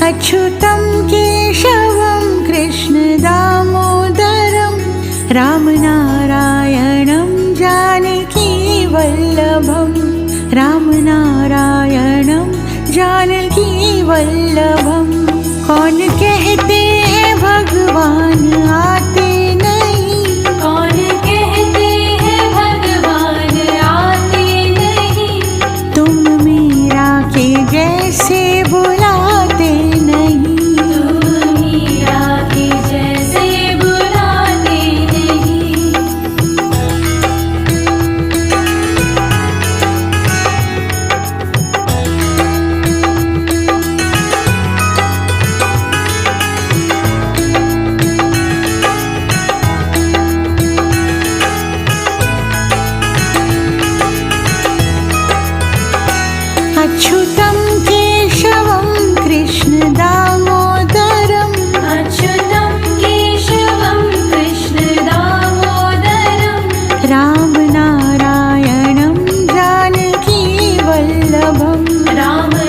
अच्युतं केशवं कृष्णदामोदरं रामनारायणं जानकीवल्लभं रामनारायणं जानकीवल्लभं। कौन कहते हैं भगवान आते नहीं, कौन कहते हैं भगवान आते नहीं, तुम मीरा के जैसे बुलाते नहीं, तुम मीरा के जैसे बुलाते नहीं। अच्युतं केशवं कृष्णदामोदरं अच्युतं केशवं कृष्णदामोदरं रामनारायणं जानकीवल्लभं रामनारायणं